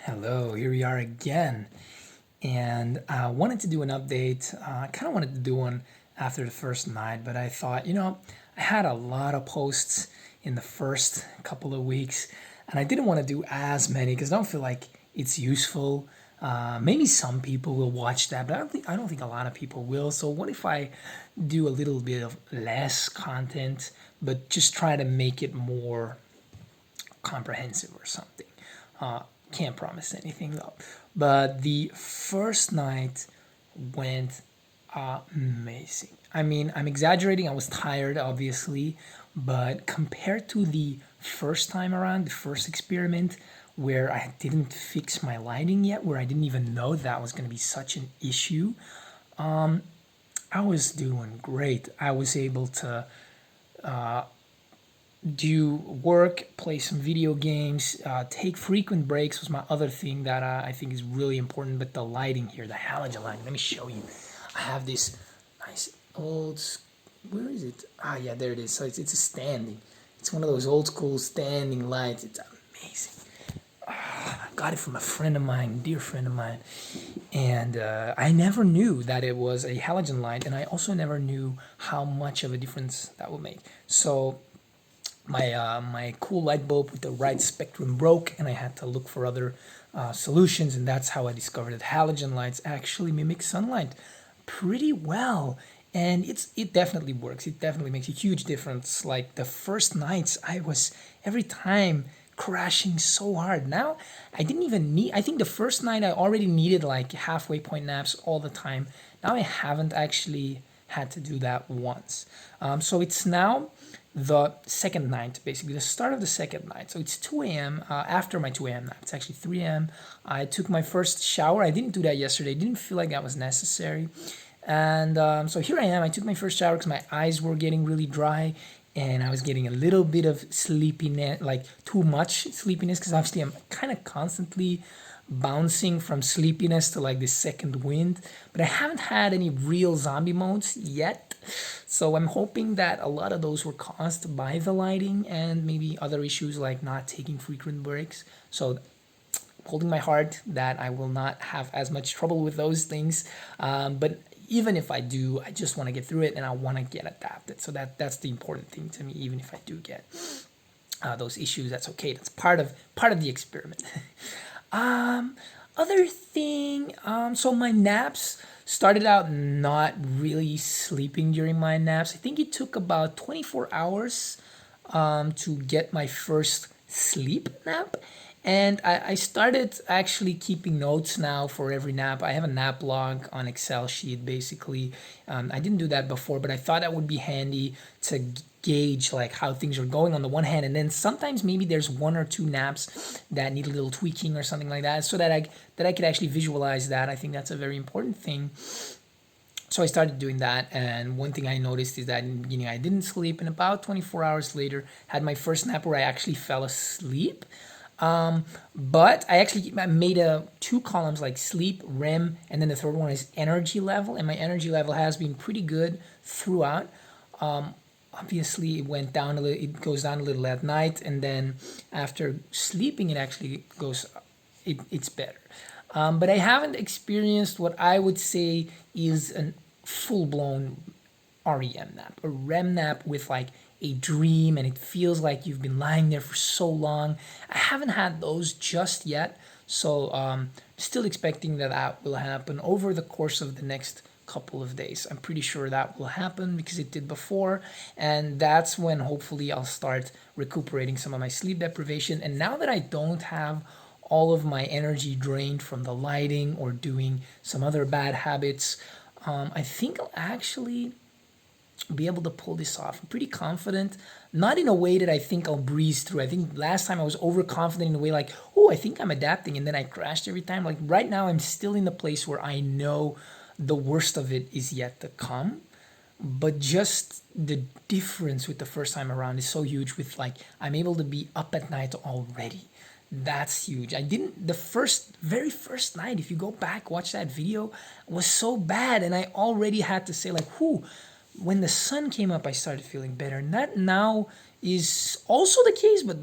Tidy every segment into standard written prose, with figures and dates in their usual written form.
Hello, here we are again. And I wanted to do an update. I kind of wanted to do one after the first night, but I thought, I had a lot of posts in the first couple of weeks, and I didn't want to do as many because I don't feel like it's useful. Maybe some people will watch that, but I don't think a lot of people will. So what if I do a little bit of less content, but just try to make it more comprehensive or something. Can't promise anything though. But the first night went amazing. I mean, I'm exaggerating. I was tired, obviously, but compared to the first time around, the first experiment where I didn't fix my lighting yet, where I didn't even know that was going to be such an issue, I was doing great. I was able to do work, play some video games, take frequent breaks was my other thing that I think is really important. But the lighting here, the halogen lighting, let me show you. I have this nice old, where is it? Ah, yeah, there it is. So it's a standing. It's one of those old school standing lights. It's amazing. I got it from a friend of mine, dear friend of mine, and I never knew that it was a halogen light, and I also never knew how much of a difference that would make. So my cool light bulb with the right spectrum broke, and I had to look for other solutions, and that's how I discovered that halogen lights actually mimic sunlight pretty well. And it definitely works. It definitely makes a huge difference. Like the first nights, I was every time crashing so hard. Now I didn't even need. I think the first night I already needed like halfway point naps all the time. Now I haven't actually had to do that once. So it's now the second night, basically the start of the second night. So it's 2 a.m. After my 2 a.m. nap. It's actually 3 a.m. I took my first shower. I didn't do that yesterday. Didn't feel like that was necessary. And so here I am. I took my first shower because my eyes were getting really dry, and I was getting a little bit of sleepiness, like too much sleepiness, because obviously I'm kind of constantly bouncing from sleepiness to like the second wind. But I haven't had any real zombie modes yet. So I'm hoping that a lot of those were caused by the lighting and maybe other issues like not taking frequent breaks. So holding my heart that I will not have as much trouble with those things. But even if I do, I just want to get through it and I want to get adapted. So that's the important thing to me. Even if I do get those issues, that's okay. That's part of the experiment. Other thing, so my naps started out not really sleeping during my naps. I think it took about 24 hours to get my first sleep nap. And I started actually keeping notes now for every nap. I have a nap log on Excel sheet basically. I didn't do that before, but I thought that would be handy to gauge like how things are going on the one hand, and then sometimes maybe there's one or two naps that need a little tweaking or something like that, so that I could actually visualize that. I think that's a very important thing. So I started doing that, and one thing I noticed is that in the beginning I didn't sleep, and about 24 hours later had my first nap where I actually fell asleep. But I made two columns like sleep, REM, and then the third one is energy level, and my energy level has been pretty good throughout. Obviously it went down a little, it goes down a little at night, and then after sleeping it actually goes, it's better. But I haven't experienced what I would say is a full-blown REM nap, a REM nap with like a dream and it feels like you've been lying there for so long. I haven't had those just yet, so still expecting that will happen over the course of the next couple of days. I'm pretty sure that will happen because it did before, and that's when hopefully I'll start recuperating some of my sleep deprivation. And now that I don't have all of my energy drained from the lighting or doing some other bad habits, I think I'll actually be able to pull this off. I'm pretty confident, not in a way that I think I'll breeze through. I think last time I was overconfident in a way like, oh, I think I'm adapting, and then I crashed every time. Like right now, I'm still in the place where I know the worst of it is yet to come. But just the difference with the first time around is so huge with like, I'm able to be up at night already. That's huge. I didn't, the very first night, if you go back, watch that video, was so bad. And I already had to say, like, whew, when the sun came up, I started feeling better. And that now is also the case, but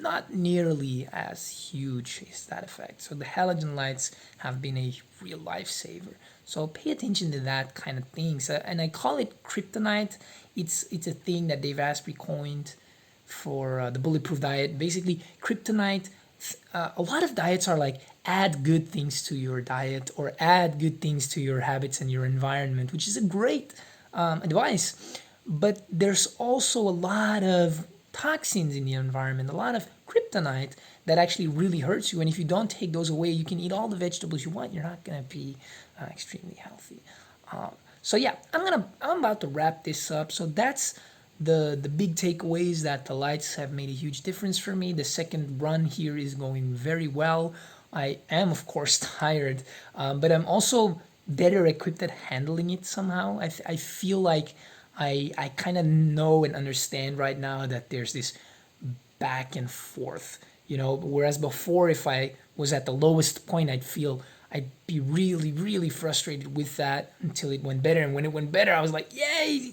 not nearly as huge as that effect. So the halogen lights have been a real lifesaver. So pay attention to that kind of things. And I call it kryptonite. It's a thing that Dave Asprey coined for the bulletproof diet. Basically, kryptonite. A lot of diets are like add good things to your diet or add good things to your habits and your environment, which is a great advice. But there's also a lot of toxins in the environment, a lot of kryptonite that actually really hurts you. And if you don't take those away, you can eat all the vegetables you want. You're not going to be extremely healthy. So yeah, I'm about to wrap this up. So that's the big takeaways, that the lights have made a huge difference for me. The second run here is going very well. I am of course tired, but I'm also better equipped at handling it somehow. I feel like I kind of know and understand right now that there's this back and forth, whereas before, if I was at the lowest point, I'd be really, really frustrated with that until it went better. And when it went better, I was like, yay,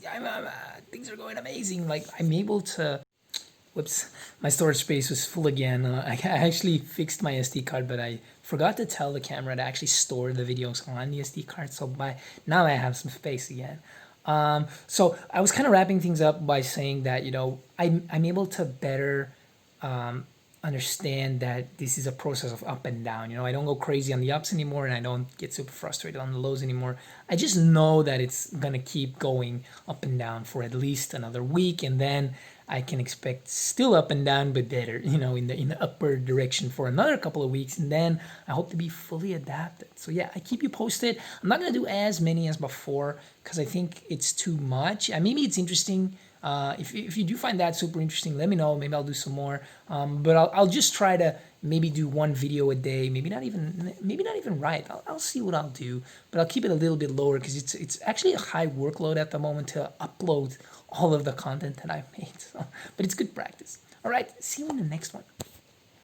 things are going amazing. Like I'm able to, whoops, my storage space was full again. I actually fixed my SD card, but I forgot to tell the camera to actually store the videos on the SD card. So now I have some space again. So I was kind of wrapping things up by saying that, I'm able to better understand that this is a process of up and down. I don't go crazy on the ups anymore, and I don't get super frustrated on the lows anymore. I just know that it's gonna keep going up and down for at least another week, and then I can expect still up and down, but better, in the upper direction for another couple of weeks, and then I hope to be fully adapted. So yeah, I keep you posted. I'm not gonna do as many as before because I think it's too much. Maybe it's interesting. If you do find that super interesting, let me know. Maybe I'll do some more. But I'll just try to maybe do one video a day. Maybe not even right. I'll see what I'll do. But I'll keep it a little bit lower because it's actually a high workload at the moment to upload all of the content that I've made. So, but it's good practice. All right. See you in the next one.